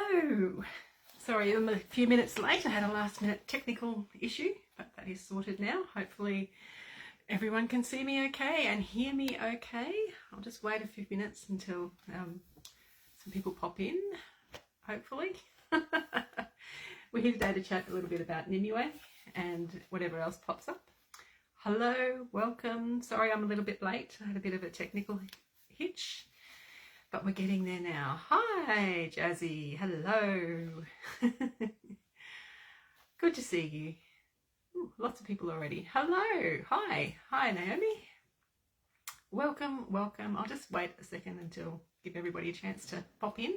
Hello! Sorry, I'm a few minutes late. I had a last minute technical issue, but that is sorted now. Hopefully everyone can see me okay and hear me okay. I'll just wait a few minutes until some people pop in, hopefully. We're here today to chat a little bit about Nimue and whatever else pops up. Hello, welcome. Sorry I'm a little bit late. I had a bit of a technical hitch, but we're getting there now. Hi, Jazzy. Hello. Good to see you. Ooh, lots of people already. Hello. Hi. Hi, Naomi. Welcome, welcome. I'll just wait a second until give everybody a chance to pop in.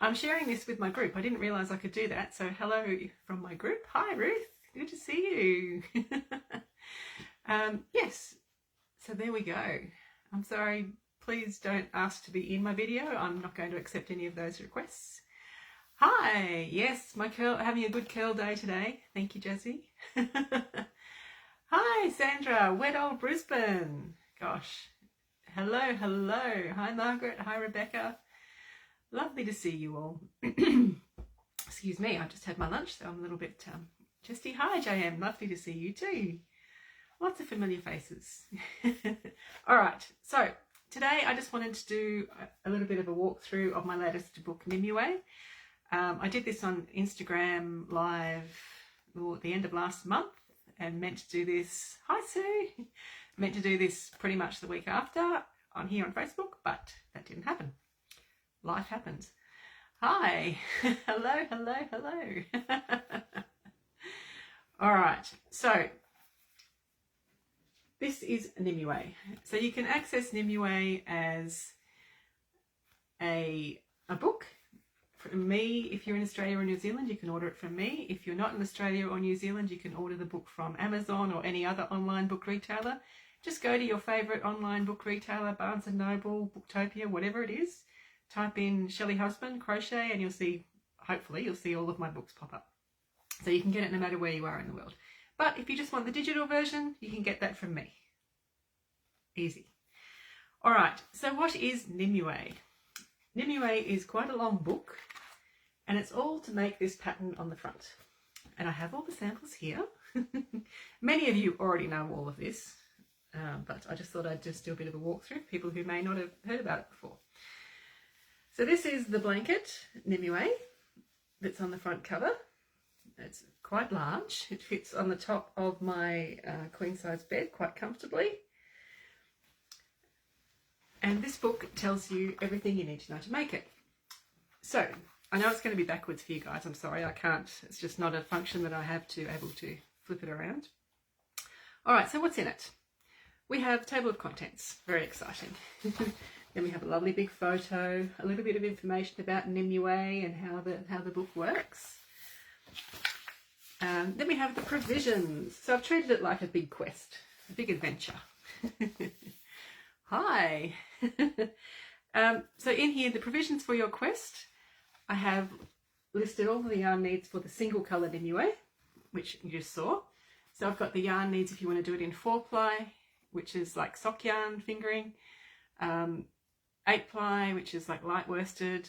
I'm sharing this with my group. I didn't realise I could do that. So hello from my group. Hi, Ruth. Good to see you. Yes. So there we go. I'm sorry. Please don't ask to be in my video. I'm not going to accept any of those requests. Hi. Yes, my curl, having a good curl day today. Thank you, Jessie. Hi, Sandra. Wet old Brisbane. Gosh. Hello, hello. Hi, Margaret. Hi, Rebecca. Lovely to see you all. Excuse me. I just had my lunch, so I'm a little bit chesty. Hi, JM. Lovely to see you too. Lots of familiar faces. All right. So today I just wanted to do a little bit of a walkthrough of my latest book, Nimue. I did this on Instagram live at the end of last month and meant to do this, hi Sue, meant to do this pretty much the week after on here on Facebook, but that didn't happen. Life happens. Hi, hello, hello, hello. All right, so this is Nimue. So you can access Nimue as a book. From me, if you're in Australia or New Zealand, you can order it from me. If you're not in Australia or New Zealand, you can order the book from Amazon or any other online book retailer. Just go to your favourite online book retailer, Barnes & Noble, Booktopia, whatever it is. Type in Shelley Husband, Crochet, and you'll see, hopefully, you'll see all of my books pop up. So you can get it no matter where you are in the world. But if you just want the digital version, you can get that from me. Easy. All right, so what is Nimue? Nimue is quite a long book, and it's all to make this pattern on the front. And I have all the samples here. Many of you already know all of this, but I just thought I'd just do a bit of a walkthrough, people who may not have heard about it before. So this is the blanket, Nimue, that's on the front cover. It's quite large. It fits on the top of my queen size bed quite comfortably. And this book tells you everything you need to know to make it. So I know it's going to be backwards for you guys. I'm sorry, I can't. It's just not a function that I have to able to flip it around. All right, so what's in it? We have table of contents. Very exciting. Then we have a lovely big photo, a little bit of information about Nimue and how the book works. Then we have the provisions. So I've treated it like a big quest, a big adventure. Hi. So in here, the provisions for your quest, I have listed all the yarn needs for the single colour Nimue, which you just saw. So I've got the yarn needs if you want to do it in 4-ply, which is like sock yarn fingering, 8-ply, which is like light worsted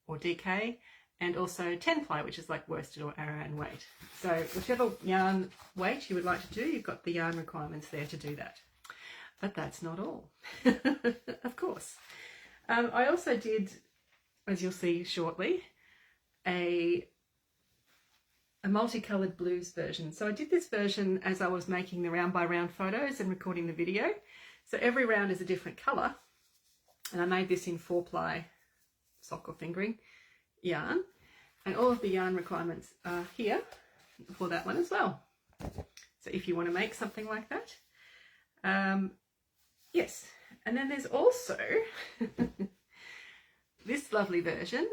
or DK, and also 10-ply, which is like worsted or aran weight. So whichever yarn weight you would like to do, you've got the yarn requirements there to do that. But that's not all, of course. I also did, as you'll see shortly, a multicoloured blues version. So I did this version as I was making the round by round photos and recording the video. So every round is a different colour. And I made this in 4-ply sock or fingering yarn. And all of the yarn requirements are here for that one as well. So if you want to make something like that. Yes, and then there's also this lovely version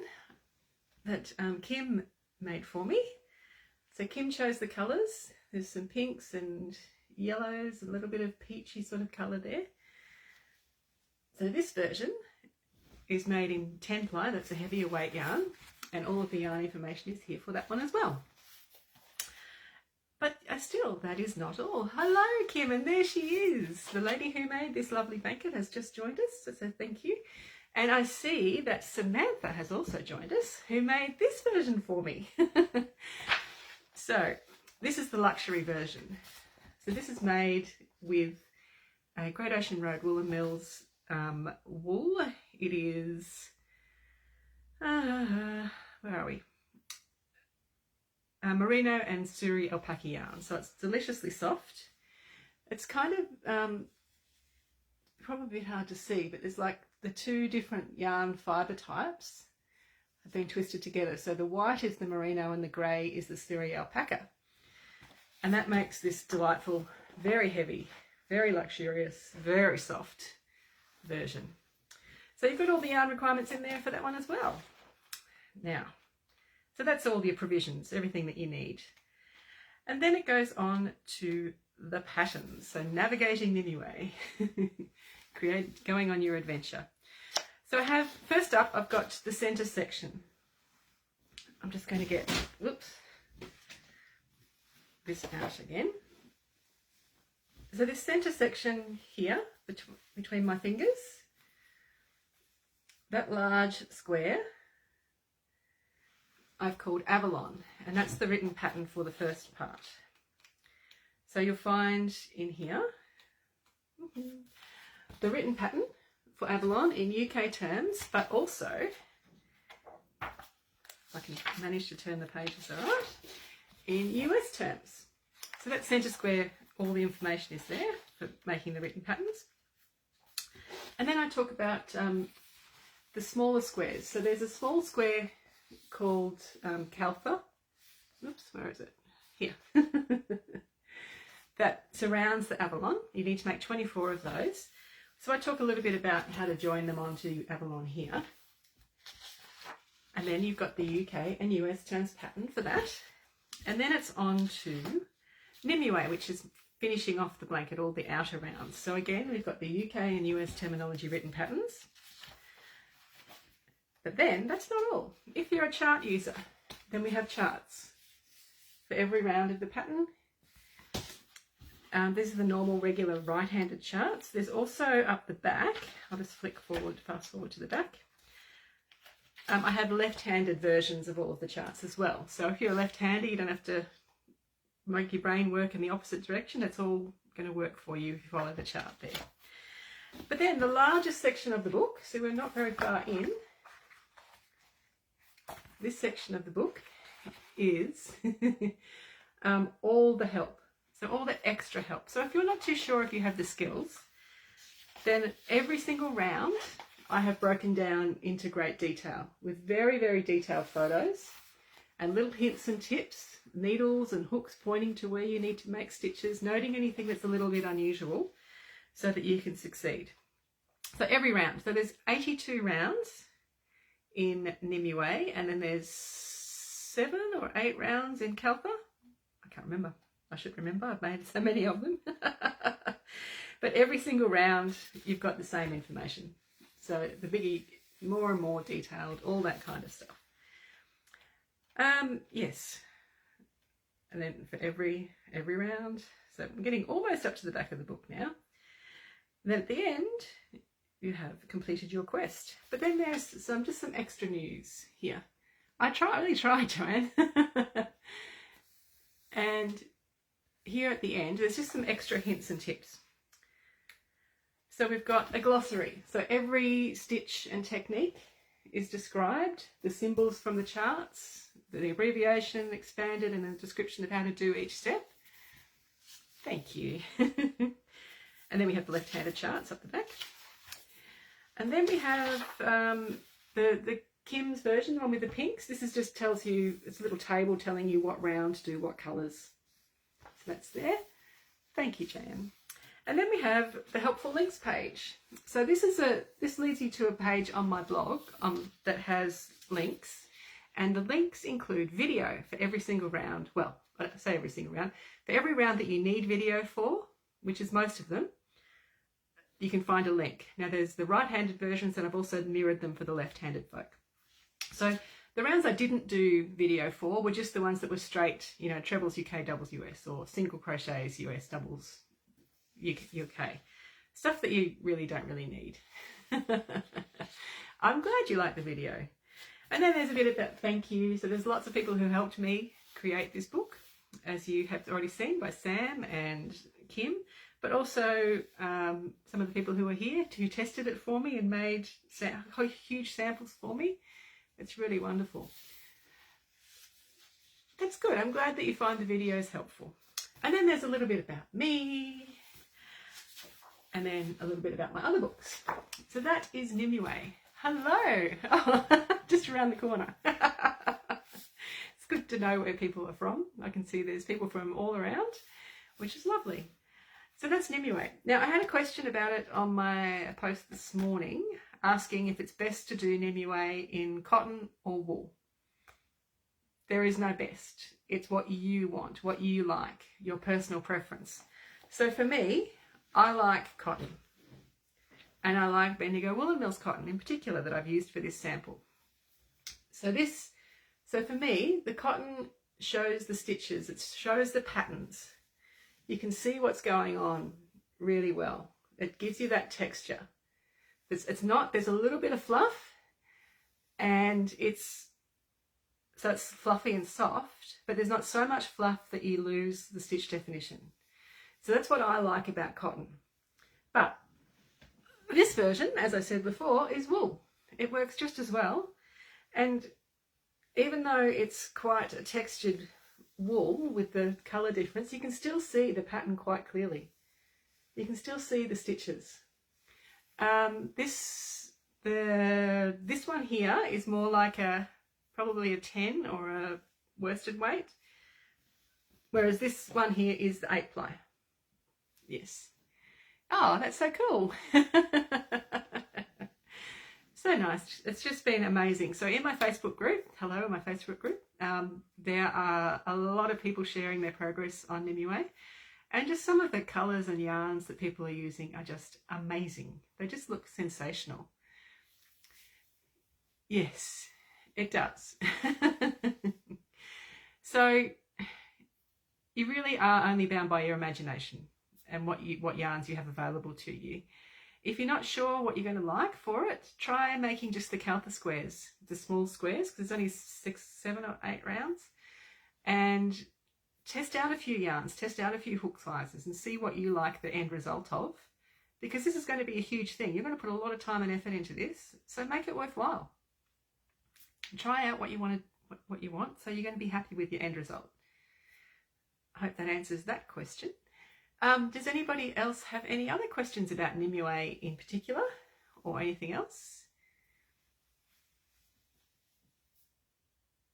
that Kim made for me. So Kim chose the colours. There's some pinks and yellows, a little bit of peachy sort of colour there. So this version is made in 10-ply, that's a heavier weight yarn, and all of the yarn information is here for that one as well. But still, that is not all. Hello, Kim, and there she is. The lady who made this lovely blanket has just joined us, so thank you. And I see that Samantha has also joined us, who made this version for me. So this is the luxury version. So this is made with a Great Ocean Road Wool and Mills wool. It is, where are we? Merino and Suri alpaca yarn. So it's deliciously soft. It's kind of probably a bit hard to see, but there's like the two different yarn fibre types have been twisted together. So the white is the merino and the grey is the Suri alpaca. And that makes this delightful, very heavy, very luxurious, very soft version. So you've got all the yarn requirements in there for that one as well. Now, so that's all your provisions, everything that you need. And then it goes on to the patterns. So navigating Nimue, going on your adventure. So I have, first up, I've got the centre section. I'm just going to get, whoops, this out again. So this centre section here, between my fingers, that large square, I've called Avalon, and that's the written pattern for the first part. So you'll find in here the written pattern for Avalon in UK terms, but also, if I can manage to turn the pages all right, in US terms. So that centre square, all the information is there for making the written patterns. And then I talk about the smaller squares. So there's a small square called Caltha. Oops, where is it? Here. That surrounds the Avalon. You need to make 24 of those. So I talk a little bit about how to join them onto Avalon here. And then you've got the UK and US terms pattern for that. And then it's on to Nimue, which is finishing off the blanket, all the outer rounds. So again, we've got the UK and US terminology written patterns. But then that's not all. If you're a chart user, then we have charts for every round of the pattern. These are the normal, regular right-handed charts. There's also up the back, I'll just flick forward, fast forward to the back. I have left-handed versions of all of the charts as well. So if you're left-handed, you don't have to make your brain work in the opposite direction. It's all going to work for you if you follow the chart there. But then the largest section of the book, so we're not very far in, this section of the book is all the help. So all the extra help. So if you're not too sure if you have the skills, then every single round I have broken down into great detail with very, very detailed photos and little hints and tips, needles and hooks pointing to where you need to make stitches, noting anything that's a little bit unusual so that you can succeed. So every round. So there's 82 rounds in Nimue, and then there's 7 or 8 rounds in Caltha. I can't remember. I should remember. I've made so many of them. But every single round, you've got the same information. So the biggie, more and more detailed, all that kind of stuff. Yes. And then for every round. So I'm getting almost up to the back of the book now. And then at the end, you have completed your quest. But then there's just some extra news here. I really tried, Joanne. And here at the end, there's just some extra hints and tips. So we've got a glossary. So every stitch and technique is described, the symbols from the charts, the abbreviation expanded, and a description of how to do each step. Thank you. And then we have the left-handed charts up the back. And then we have the Kim's version, the one with the pinks. This is just tells you, it's a little table telling you what round to do what colours. So that's there. Thank you, Jan. And then we have the helpful links page. So this leads you to a page on my blog that has links, and the links include video for every single round. Well, I don't say every single round. For every round that you need video for, which is most of them, you can find a link. Now there's the right-handed versions, and I've also mirrored them for the left-handed folk. So the rounds I didn't do video for were just the ones that were straight, you know, trebles UK, doubles US, or single crochets US, doubles UK. Stuff that you really don't really need. I'm glad you liked the video. And then there's a bit about thank you. So there's lots of people who helped me create this book, as you have already seen by Sam and Kim, but also some of the people who were here who tested it for me and made huge samples for me. It's really wonderful. That's good. I'm glad that you find the videos helpful. And then there's a little bit about me, and then a little bit about my other books. So that is Nimue. Hello. Oh, just around the corner. It's good to know where people are from. I can see there's people from all around, which is lovely. So that's Nimue. Now, I had a question about it on my post this morning, asking if it's best to do Nimue in cotton or wool. There is no best. It's what you want, what you like, your personal preference. So for me, I like cotton. And I like Bendigo Woolen Mills cotton in particular that I've used for this sample. So for me, the cotton shows the stitches. It shows the patterns. You can see what's going on really well. It gives you that texture. There's a little bit of fluff, and it's fluffy and soft, but there's not so much fluff that you lose the stitch definition. So that's what I like about cotton. But this version, as I said before, is wool. It works just as well. And even though it's quite a textured wool with the colour difference, you can still see the pattern quite clearly. You can still see the stitches. This one here is more like probably a 10 or a worsted weight, whereas this one here is the 8 ply. Yes. Oh, that's so cool. So nice. It's just been amazing. So in my Facebook group, hello, my Facebook group, there are a lot of people sharing their progress on Nimue, and just some of the colours and yarns that people are using are just amazing. They just look sensational. Yes, it does. So you really are only bound by your imagination and what yarns you have available to you. If you're not sure what you're going to like for it, try making just the Caltha squares, the small squares, because there's only 6, 7 or 8 rounds, and test out a few yarns, test out a few hook sizes and see what you like the end result of, because this is going to be a huge thing. You're going to put a lot of time and effort into this, so make it worthwhile. Try out what you want, so you're going to be happy with your end result. I hope that answers that question. Does anybody else have any other questions about Nimue in particular, or anything else?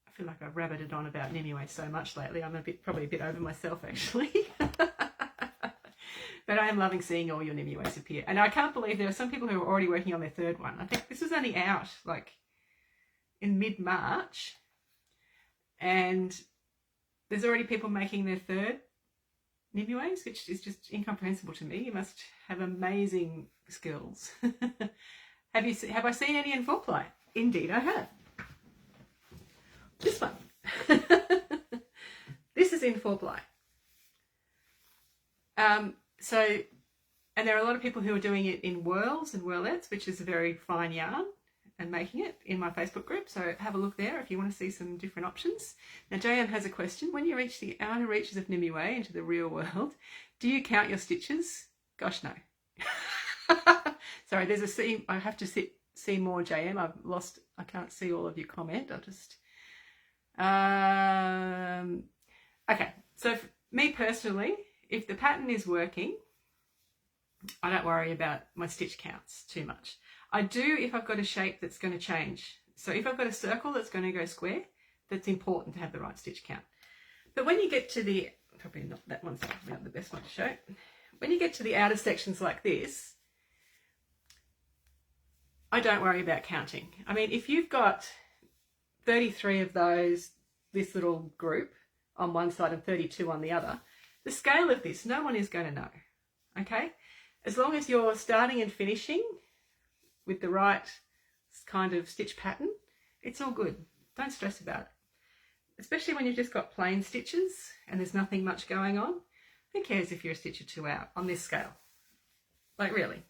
I feel like I've rabbited on about Nimue so much lately. I'm probably a bit over myself actually. But I am loving seeing all your Nimues appear. And I can't believe there are some people who are already working on their third one. I think this was only out like in mid-March, and there's already people making their third Nimues, which is just incomprehensible to me. You must have amazing skills. Have I seen any in 4-ply? Indeed I have. This one. This is in 4-ply. And there are a lot of people who are doing it in whirls and whirlettes, which is a very fine yarn, and making it in my Facebook group. So have a look there if you want to see some different options. Now, JM has a question. When you reach the outer reaches of Nimue into the real world, do you count your stitches? Gosh, no. Sorry, there's a C. I have to see more, JM. I can't see all of your comment. I'll just... Okay, so for me personally, if the pattern is working, I don't worry about my stitch counts too much. I do if I've got a shape that's going to change. So if I've got a circle that's going to go square, that's important to have the right stitch count. But when you get to the, probably not that one's not the best one to show. When you get to the outer sections like this, I don't worry about counting. I mean, if you've got 33 of those, this little group on one side and 32 on the other, the scale of this, no one is going to know, okay? As long as you're starting and finishing with the right kind of stitch pattern, it's all good. Don't stress about it. Especially when you've just got plain stitches and there's nothing much going on. Who cares if you're a stitch or two out on this scale? Like, really.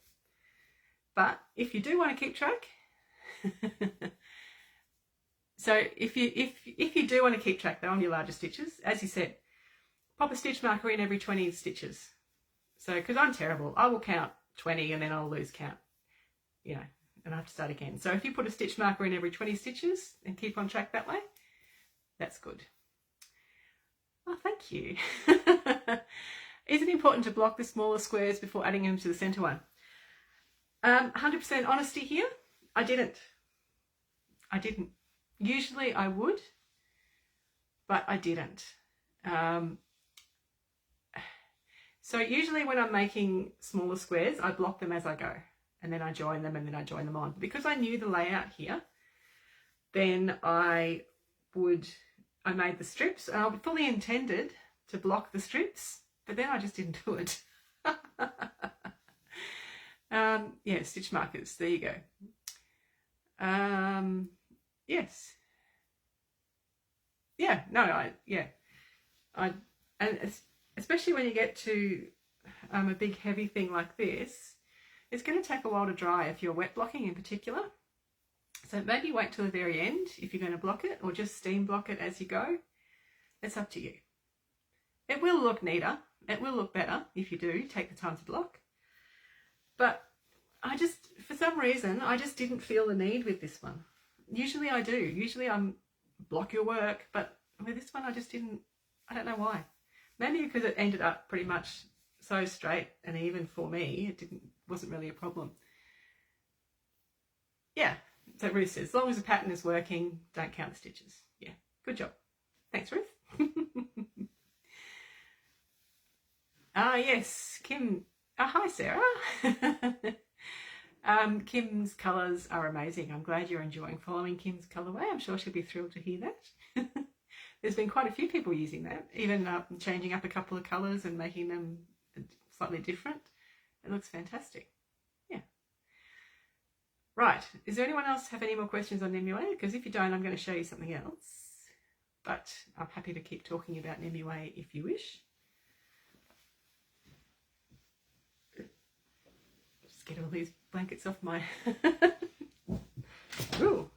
But if you do want to keep track, So if you do want to keep track though on your larger stitches, as you said, pop a stitch marker in every 20 stitches. So, because I'm terrible, I will count 20 and then I'll lose count, you know, and I have to start again. So if you put a stitch marker in every 20 stitches and keep on track that way, that's good. Oh, thank you. Is it important to block the smaller squares before adding them to the center one? 100% honesty here, I didn't. Usually I would, but I didn't. So usually when I'm making smaller squares, I block them as I go, and then I join them, and then I join them on. Because I knew the layout here, then I made the strips, and I fully intended to block the strips, but then I just didn't do it. Yeah, stitch markers, there you go. Yes. Yeah, no, and especially when you get to a big heavy thing like this, it's going to take a while to dry if you're wet blocking in particular. So maybe wait till the very end if you're going to block it, or just steam block it as you go. It's up to you. It will look neater. It will look better if you do take the time to block. But for some reason, I just didn't feel the need with this one. Usually I do. Usually I'm block your work, but with this one I just didn't. I don't know why. Maybe because it ended up pretty much so straight and even for me. It wasn't really a problem. Yeah, so Ruth says, as long as the pattern is working, don't count the stitches. Yeah, good job. Thanks, Ruth. Yes, Kim. Hi, Sarah. Kim's colours are amazing. I'm glad you're enjoying following Kim's colourway. I'm sure she'll be thrilled to hear that. There's been quite a few people using that, even changing up a couple of colours and making them slightly different. It looks fantastic. Yeah. Right. Is there anyone else have any more questions on Nimue? Because if you don't, I'm going to show you something else. But I'm happy to keep talking about Nimue if you wish. Just get all these blankets off my... Ooh.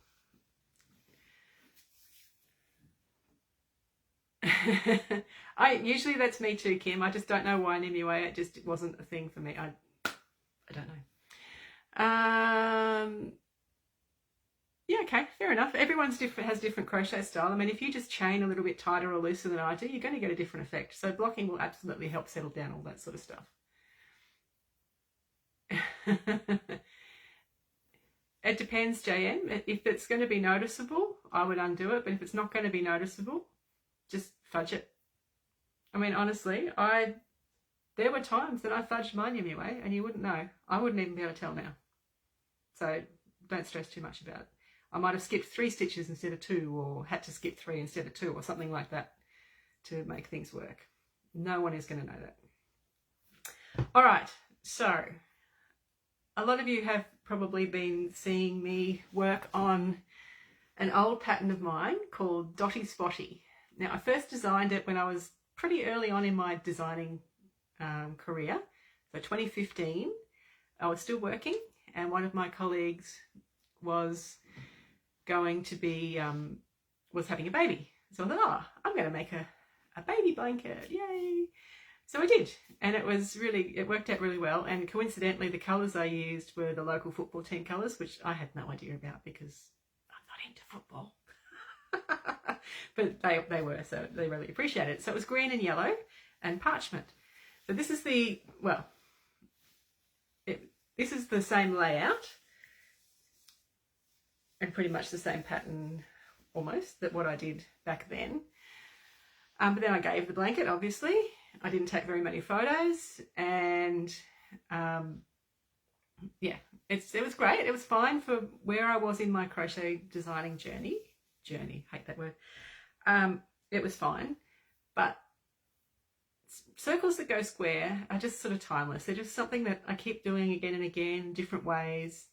Usually that's me too, Kim. I just don't know why Nimue. It just wasn't a thing for me. I don't know. Yeah, okay, fair enough. Everyone's has different crochet style. I mean, if you just chain a little bit tighter or looser than I do, you're going to get a different effect. So blocking will absolutely help settle down all that sort of stuff. It depends, JM. If it's going to be noticeable, I would undo it. But if it's not going to be noticeable, just fudge it. I mean, honestly, there were times that I fudged my Nimue and you wouldn't know. I wouldn't even be able to tell now. So don't stress too much about it. I might have skipped 3 stitches instead of 2, or had to skip 3 instead of 2, or something like that to make things work. No one is going to know that. All right, so a lot of you have probably been seeing me work on an old pattern of mine called Dottie Spotty. Now, I first designed it when I was pretty early on in my designing career. So 2015, I was still working, and one of my colleagues was going to be, was having a baby. So I thought, oh, I'm going to make a baby blanket, yay. So I did, and it worked out really well. And coincidentally, the colours I used were the local football team colours, which I had no idea about because I'm not into football. But they were, so they really appreciated it. So it was green and yellow and parchment. So this is the, well, this is the same layout and pretty much the same pattern almost that what I did back then. But then I gave the blanket, obviously. I didn't take very many photos, and yeah, it was great. It was fine for where I was in my crochet designing journey, hate that word. It was fine, but circles that go square are just sort of timeless. They're just something that I keep doing again and again, different ways.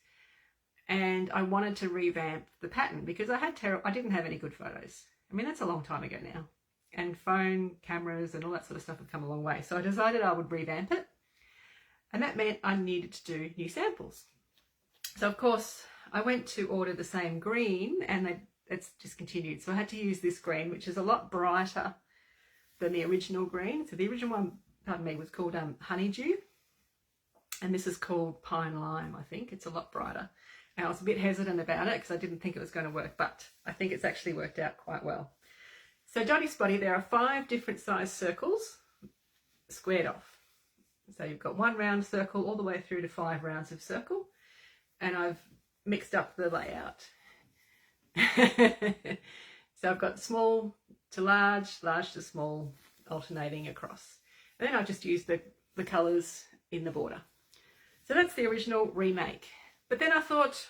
And I wanted to revamp the pattern because I didn't have any good photos. I mean, that's a long time ago now. And phone cameras and all that sort of stuff have come a long way. So I decided I would revamp it. And that meant I needed to do new samples. So of course I went to order the same green and it's discontinued. So I had to use this green, which is a lot brighter than the original green. So the original one, pardon me, was called Honeydew. And this is called Pine Lime, I think. It's a lot brighter. And I was a bit hesitant about it because I didn't think it was going to work, but I think it's actually worked out quite well. So Dottie Spotty, there are 5 different size circles squared off. So you've got 1 round circle all the way through to 5 rounds of circle. And I've mixed up the layout. So I've got small to large, large to small, alternating across. And then I've just used the colours in the border. So that's the original remake. But then I thought,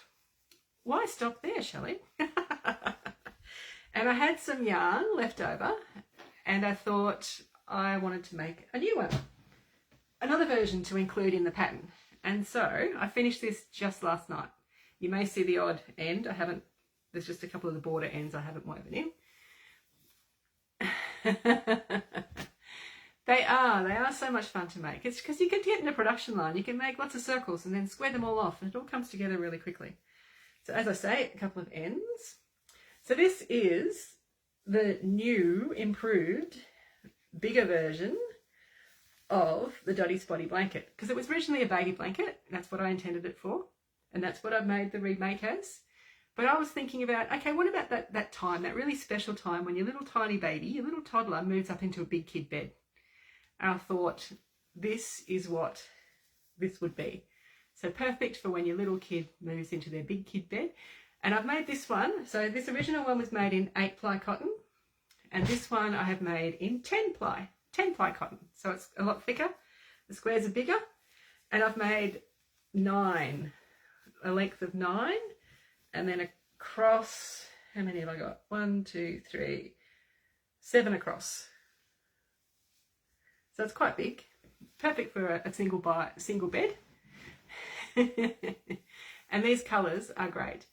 why stop there, Shelley? And I had some yarn left over and I thought I wanted to make a new one. Another version to include in the pattern. And so I finished this just last night. You may see the odd end. There's just a couple of the border ends I haven't woven in. They are so much fun to make. It's because you can get in a production line, you can make lots of circles and then square them all off and it all comes together really quickly. So as I say, a couple of ends. So this is the new, improved, bigger version of the Dottie Spotty blanket, because it was originally a baby blanket. That's what I intended it for, and that's what I've made the remake as. But I was thinking about, okay, what about that time, that really special time when your little tiny baby, your little toddler moves up into a big kid bed? And I thought, this is what this would be. So perfect for when your little kid moves into their big kid bed. And I've made this one. So this original one was made in 8-ply cotton. And this one I have made in 10-ply cotton. So it's a lot thicker. The squares are bigger. And I've made 9, a length of 9. And then across, how many have I got? 1, 2, 3, 7 across. So it's quite big. Perfect for a single bed. And these colours are great.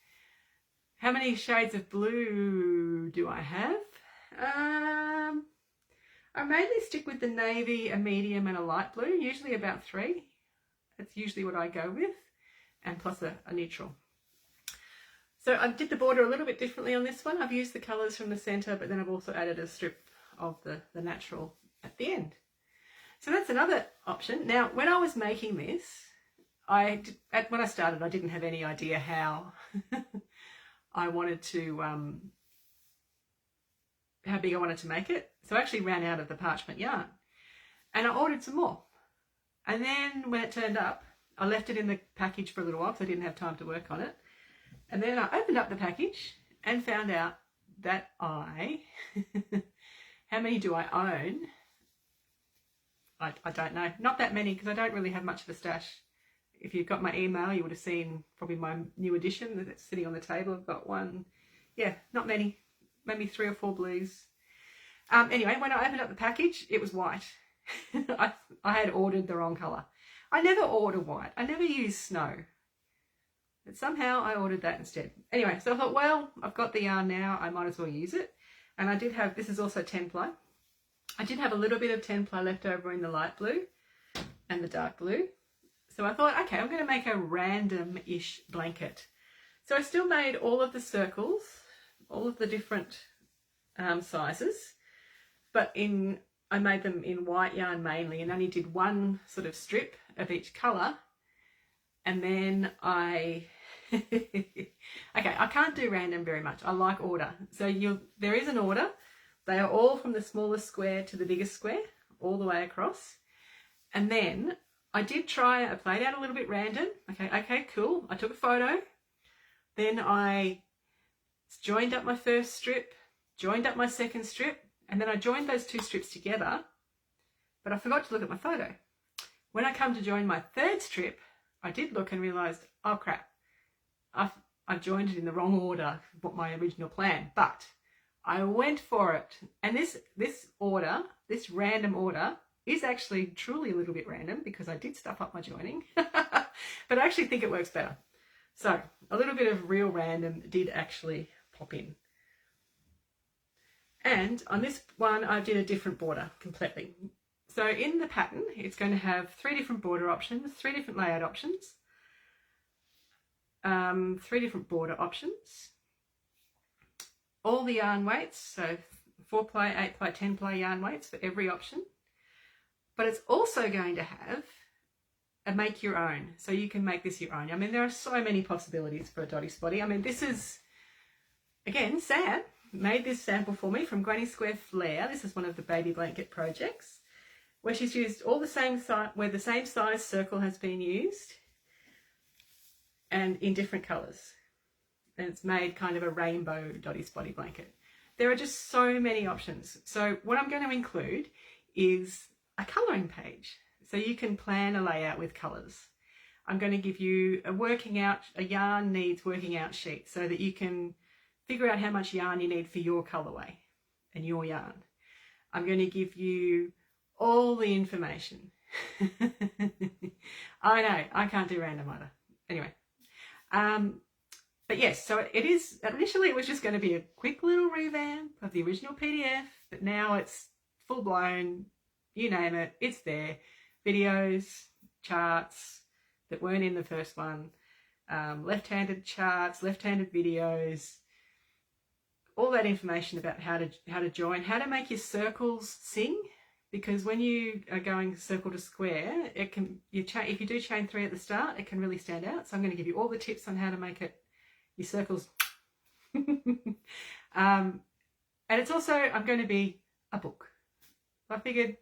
How many shades of blue do I have? I mainly stick with the navy, a medium and a light blue, usually about 3. That's usually what I go with, and plus a neutral. So I did the border a little bit differently on this one. I've used the colours from the centre, but then I've also added a strip of the natural at the end. So that's another option. Now, when I was making this, when I started, I didn't have any idea how I wanted to, how big I wanted to make it. So I actually ran out of the parchment yarn and I ordered some more. And then when it turned up, I left it in the package for a little while because I didn't have time to work on it. And then I opened up the package and found out that how many do I own? I don't know. Not that many, because I don't really have much of a stash. If you've got my email, you would have seen probably my new edition that's sitting on the table. I've got one. Yeah, not many. Maybe 3 or 4 blues. Anyway, when I opened up the package, it was white. I had ordered the wrong colour. I never order white. I never use snow. But somehow I ordered that instead. Anyway, so I thought, well, I've got the yarn now. I might as well use it. And I did have, this is also 10-ply. I did have a little bit of 10-ply left over in the light blue and the dark blue. So I thought, okay, I'm going to make a random-ish blanket. So I still made all of the circles, all of the different sizes, but I made them in white yarn mainly and only did one sort of strip of each colour. And then okay, I can't do random very much. I like order. So there is an order. They are all from the smallest square to the biggest square, all the way across. And then I played out a little bit random. Okay, cool. I took a photo. Then I joined up my first strip, joined up my second strip, and then I joined those 2 strips together, but I forgot to look at my photo. When I come to join my third strip, I did look and realised, oh crap, I've joined it in the wrong order, what my original plan, but I went for it. And this order, this random order, is actually truly a little bit random because I did stuff up my joining, but I actually think it works better. So a little bit of real random did actually pop in. And on this one, I did a different border completely. So in the pattern, it's going to have 3 different border options, 3 different layout options. 3 different border options, all the yarn weights, so 4 ply, 8 ply, 10 ply yarn weights for every option, but it's also going to have a make your own, so you can make this your own. I mean, there are so many possibilities for a Dottie Spotty. I mean, this is, again, Sam made this sample for me from Granny Square Flare. This is one of the baby blanket projects where she's used all the same size, where the same size circle has been used and in different colours. And it's made kind of a rainbow Dottie Spotty blanket. There are just so many options. So what I'm going to include is a colouring page, so you can plan a layout with colours. I'm going to give you a yarn needs working out sheet so that you can figure out how much yarn you need for your colourway and your yarn. I'm going to give you all the information. I know, I can't do random either. Anyway, but yes, so it is, initially it was just going to be a quick little revamp of the original PDF, but now it's full blown, you name it, it's there. Videos, charts that weren't in the first one, left-handed charts, left-handed videos, all that information about how to join, how to make your circles sing, because when you are going circle to square, it can if you do chain 3 at the start, it can really stand out. So I'm going to give you all the tips on how to make it your circles. And it's also, I'm going to be a book. I figured,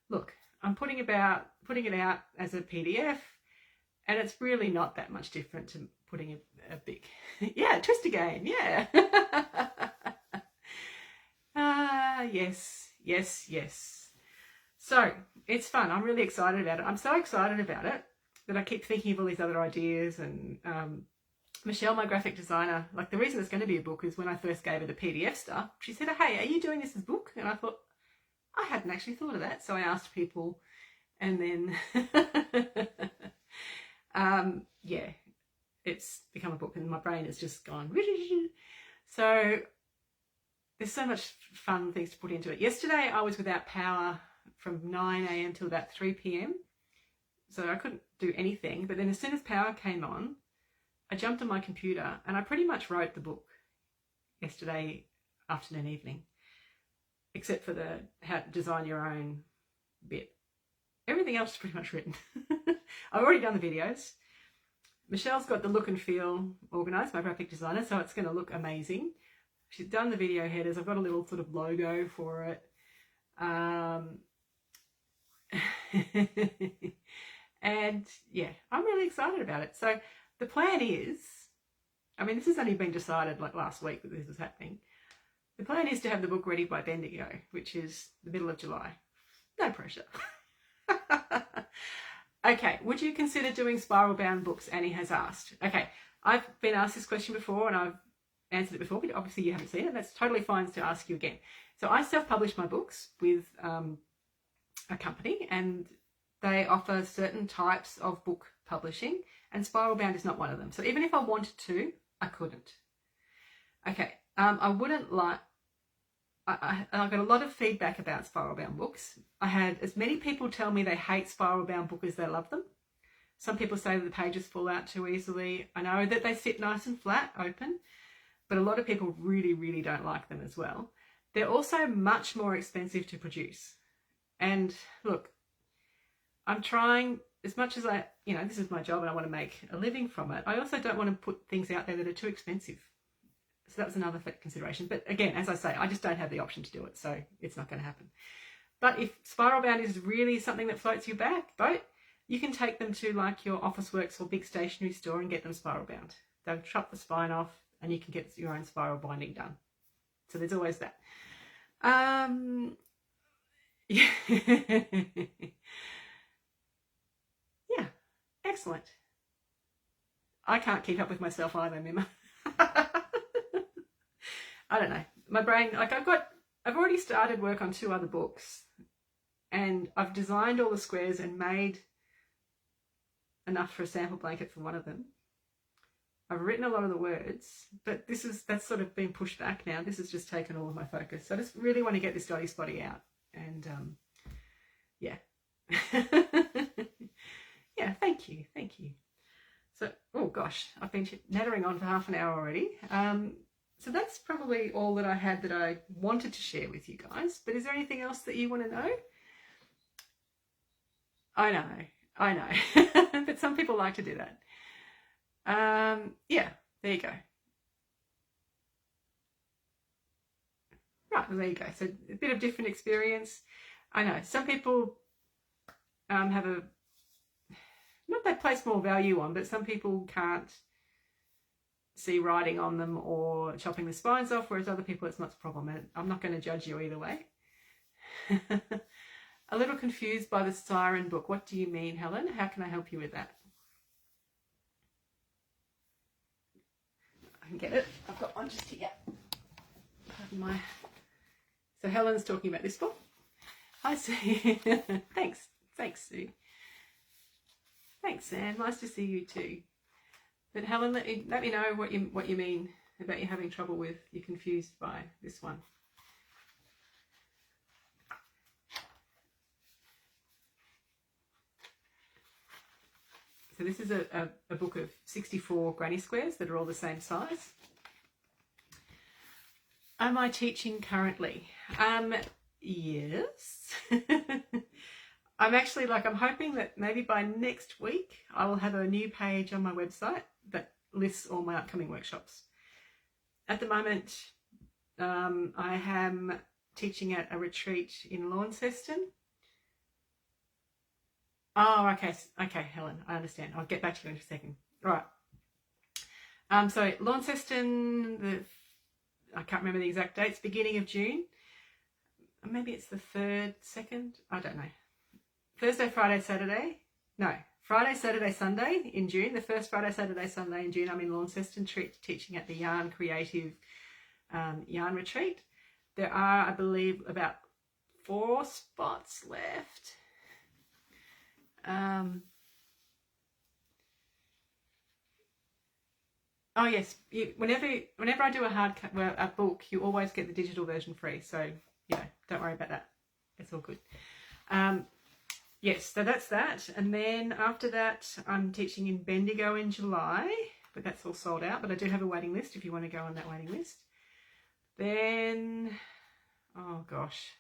look, I'm putting it out as a PDF, and it's really not that much different to putting a big, yeah, twist again, yeah. Yes, yes, yes. So it's fun. I'm really excited about it. I'm so excited about it that I keep thinking of all these other ideas. And Michelle, my graphic designer, like, the reason it's going to be a book is when I first gave her the PDF stuff, she said, hey, are you doing this as a book? And I thought, I hadn't actually thought of that. So I asked people, and then yeah, it's become a book, and my brain has just gone. So there's so much fun things to put into it. Yesterday I was without power from 9 AM till about 3 PM. So I couldn't do anything. But then as soon as power came on, I jumped on my computer and I pretty much wrote the book yesterday afternoon, evening, except for the how to design your own bit. Everything else is pretty much written. I've already done the videos. Michelle's got the look and feel organised, my graphic designer, so it's going to look amazing. She's done the video headers. I've got a little sort of logo for it. And yeah, I'm really excited about it. So the plan is, I mean, this has only been decided like last week that this is happening. The plan is to have the book ready by Bendigo, which is the middle of July. No pressure. Okay, would you consider doing spiral bound books? Annie has asked. Okay, I've been asked this question before and I've answered it before, but obviously you haven't seen it. That's totally fine to ask you again. So I self-publish my books with a company, and they offer certain types of book publishing, and spiral bound is not one of them. So even if I wanted to, I couldn't. Okay, I wouldn't like, I got a lot of feedback about spiral bound books. I had as many people tell me they hate spiral bound books as they love them. Some people say that the pages fall out too easily. I know that they sit nice and flat, open, but a lot of people really, really don't like them as well. They're also much more expensive to produce. And look, I'm trying as much as this is my job and I want to make a living from it. I also don't want to put things out there that are too expensive. So that was another consideration. But again, as I say, I just don't have the option to do it. So it's not going to happen. But if spiral bound is really something that floats your boat, you can take them to like your Officeworks or big stationery store and get them spiral bound. They'll chop the spine off and you can get your own spiral binding done. So there's always that. Yeah. Yeah, excellent. I can't keep up with myself either, Mima. I don't know. My brain, like I've already started work on 2 other books, and I've designed all the squares and made enough for a sample blanket for one of them. I've written a lot of the words, but that's sort of been pushed back now. This has just taken all of my focus. So I just really want to get this Dottie Spotty out. And yeah. Yeah, thank you. So, oh gosh, I've been nattering on for half an hour already. So that's probably all that I had that I wanted to share with you guys. But is there anything else that you want to know? I know. But some people like to do that. Yeah, there you go. Right, well, there you go. So a bit of different experience. I know some people have a, not they place more value on, but some people can't see writing on them or chopping the spines off, whereas other people it's not a problem. And I'm not going to judge you either way. A little confused by the siren book. What do you mean, Helen? How can I help you with that? I can get it. I've got one just here. Pardon my... So Helen's talking about this book. Hi, Sue. Thanks, Sue. Thanks, Sam. Nice to see you too. But Helen, let me know what you mean about you having trouble with, you're confused by this one. So this is a book of 64 granny squares that are all the same size. Am I teaching currently? Yes. I'm actually I'm hoping that maybe by next week I will have a new page on my website that lists all my upcoming workshops. At the moment, I am teaching at a retreat in Launceston. Oh, okay, Helen, I understand. I'll get back to you in a second. All right. So Launceston, I can't remember the exact dates, beginning of June. Maybe it's the 3rd, 2nd, I don't know. Thursday, Friday, Saturday. No, Friday, Saturday, Sunday in June. The first Friday, Saturday, Sunday in June, I'm in Launceston teaching at the Yarn Creative Yarn Retreat. There are, I believe, about 4 spots left. Oh yes, whenever I do a book, you always get the digital version free. So yeah, don't worry about that. It's all good. Yes, so that's that. And then after that, I'm teaching in Bendigo in July, but that's all sold out. But I do have a waiting list if you want to go on that waiting list. Then, oh gosh,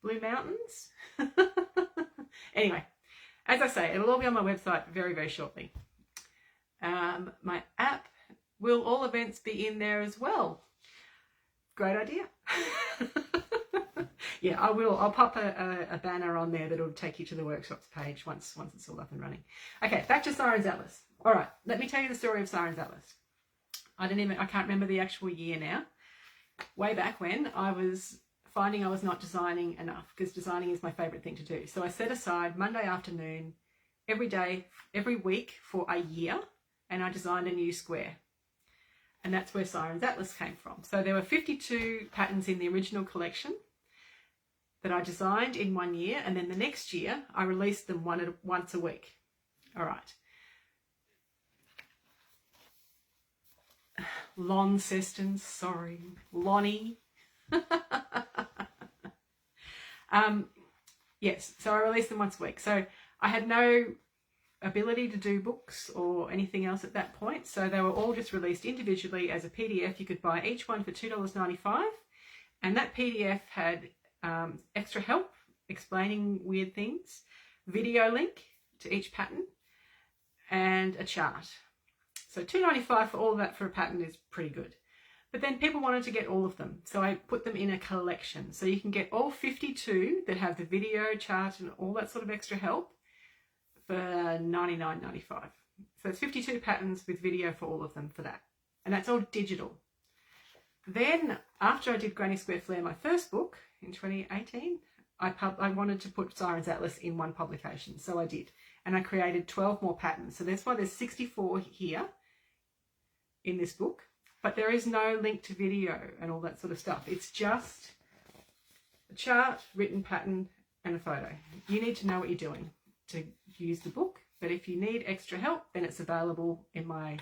Blue Mountains. Anyway. As I say, it'll all be on my website very, very shortly. My app, will all events be in there as well? Great idea. Yeah, I will. I'll pop a banner on there that'll take you to the workshops page once it's all up and running. Okay, back to Sirens Atlas. All right, let me tell you the story of Sirens Atlas. I can't remember the actual year now. Way back when I was finding I was not designing enough, because designing is my favourite thing to do. So I set aside Monday afternoon every day, every week for a year, and I designed a new square. And that's where Sirens Atlas came from. So there were 52 patterns in the original collection that I designed in 1 year, and then the next year I released them once a week. All right. Launceston, sorry, Lonnie. Yes, so I released them once a week. So I had no ability to do books or anything else at that point. So they were all just released individually as a PDF. You could buy each one for $2.95. And that PDF had extra help explaining weird things, video link to each pattern, and a chart. So $2.95 for all of that for a pattern is pretty good. But then people wanted to get all of them, so I put them in a collection. So you can get all 52 that have the video, chart, and all that sort of extra help for $99.95. So it's 52 patterns with video for all of them for that. And that's all digital. Then, after I did Granny Square Flair, my first book, in 2018, I wanted to put Sirens Atlas in one publication, so I did. And I created 12 more patterns. So that's why there's 64 here in this book. But there is no link to video and all that sort of stuff. It's just a chart, written pattern, and a photo. You need to know what you're doing to use the book. But if you need extra help, then it's available in my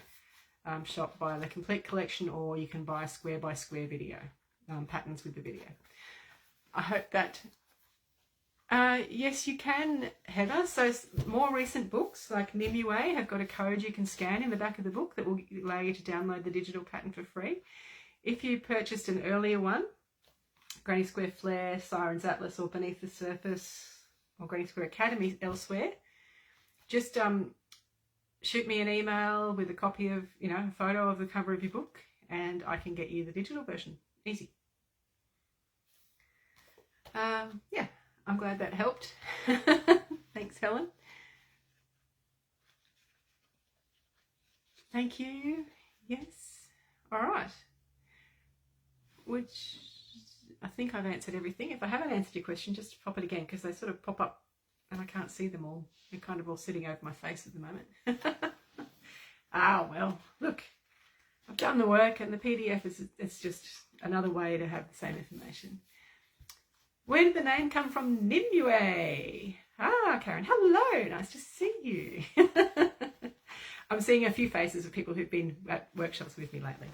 shop by the complete collection, or you can buy a square by square video, patterns with the video. I hope that Yes, you can, Heather. So more recent books like Nimue have got a code you can scan in the back of the book that will allow you to download the digital pattern for free. If you purchased an earlier one, Granny Square Flare, Sirens Atlas, or Beneath the Surface, or Granny Square Academy elsewhere, just shoot me an email with a copy of, a photo of the cover of your book, and I can get you the digital version. Easy. Yeah, I'm glad that helped. Thanks, Helen. Thank you. Yes. All right. Which I think I've answered everything. If I haven't answered your question, just pop it again, because they sort of pop up and I can't see them all. They're kind of all sitting over my face at the moment. Well, look, I've done the work, and the PDF it's just another way to have the same information. Where did the name come from? Nimue. Karen, hello, nice to see you. I'm seeing a few faces of people who've been at workshops with me lately.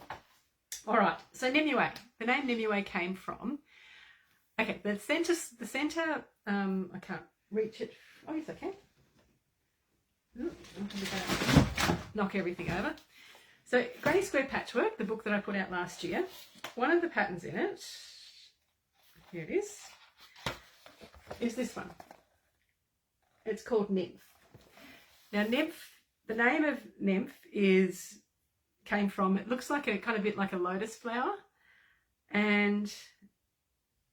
All right, so Nimue. The name Nimue came from, okay, the center, I can't reach it. Oh, yes, I can. Knock everything over. So Granny Square Patchwork, the book that I put out last year, one of the patterns in it, here it is this one. It's called Nymph. Now Nymph, the name of Nymph came from, it looks like a kind of bit like a lotus flower, and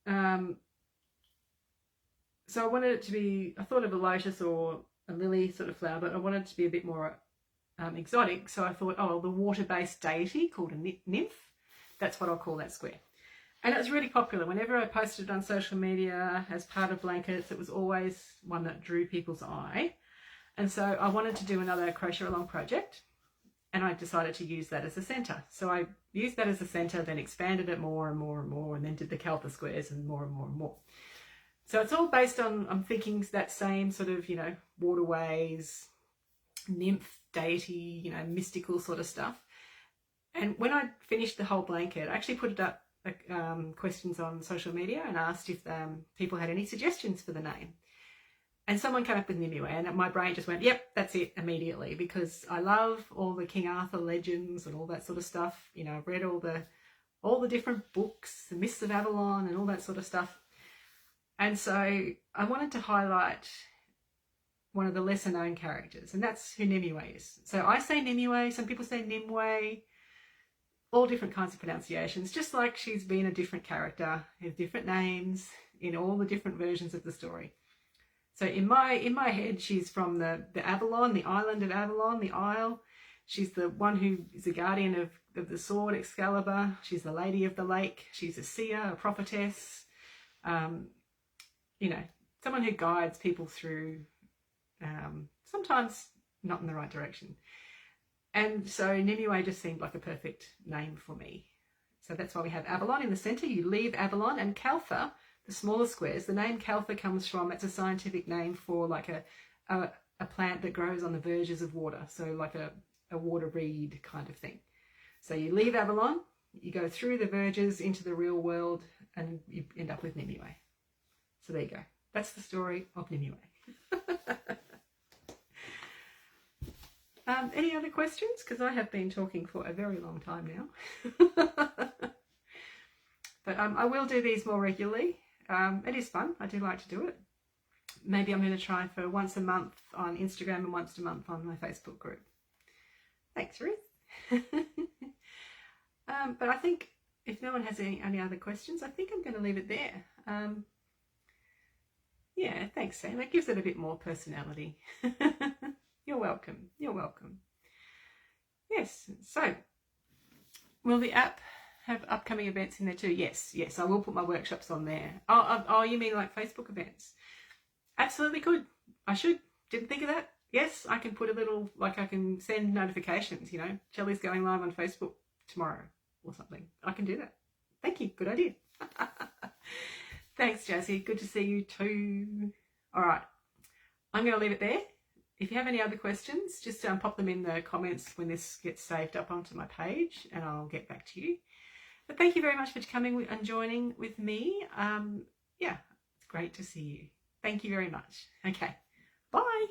so I wanted it to be, I thought of a lotus or a lily sort of flower, but I wanted it to be a bit more exotic, so I thought, the water-based deity called a nymph, that's what I'll call that square. And it was really popular. Whenever I posted it on social media as part of blankets, it was always one that drew people's eye. And so I wanted to do another crochet along project, and I decided to use that as a center. So I used that as a center, then expanded it more and more and more, and then did the Kalpa squares and more and more and more. So it's all based on, I'm thinking, that same sort of, waterways, nymph, deity, mystical sort of stuff. And when I finished the whole blanket, I actually put it up questions on social media and asked if people had any suggestions for the name. And someone came up with Nimue, and my brain just went, yep, that's it, immediately, because I love all the King Arthur legends and all that sort of stuff. I've read all the different books, the Myths of Avalon and all that sort of stuff. And so I wanted to highlight one of the lesser known characters, and that's who Nimue is. So I say Nimue, some people say Nimue, all different kinds of pronunciations, just like she's been a different character with different names in all the different versions of the story. So in my head, she's from the Avalon, the island of Avalon, the Isle. She's the one who is the guardian of the sword Excalibur. She's the lady of the lake. She's a seer, a prophetess. Someone who guides people through, sometimes not in the right direction. And so Nimue just seemed like a perfect name for me. So that's why we have Avalon in the center. You leave Avalon, and Kalfa, the smaller squares, the name Kalfa comes from, it's a scientific name for like a plant that grows on the verges of water. So like a water reed kind of thing. So you leave Avalon, you go through the verges into the real world, and you end up with Nimue. So there you go. That's the story of Nimue. Any other questions? Because I have been talking for a very long time now. But I will do these more regularly. It is fun. I do like to do it. Maybe I'm going to try for once a month on Instagram and once a month on my Facebook group. Thanks, Ruth. But I think if no one has any other questions, I think I'm going to leave it there. Yeah, thanks, Sam. That gives it a bit more personality. You're welcome. You're welcome. Yes. So, will the app have upcoming events in there too? Yes. I will put my workshops on there. Oh, you mean like Facebook events? Absolutely could. I should. Didn't think of that. Yes, I can put a little, like I can send notifications, Shelley's going live on Facebook tomorrow or something. I can do that. Thank you. Good idea. Thanks, Jazzy. Good to see you too. All right. I'm going to leave it there. If you have any other questions, just pop them in the comments when this gets saved up onto my page, and I'll get back to you. But thank you very much for coming and joining with me. Yeah, it's great to see you. Thank you very much. Okay, bye.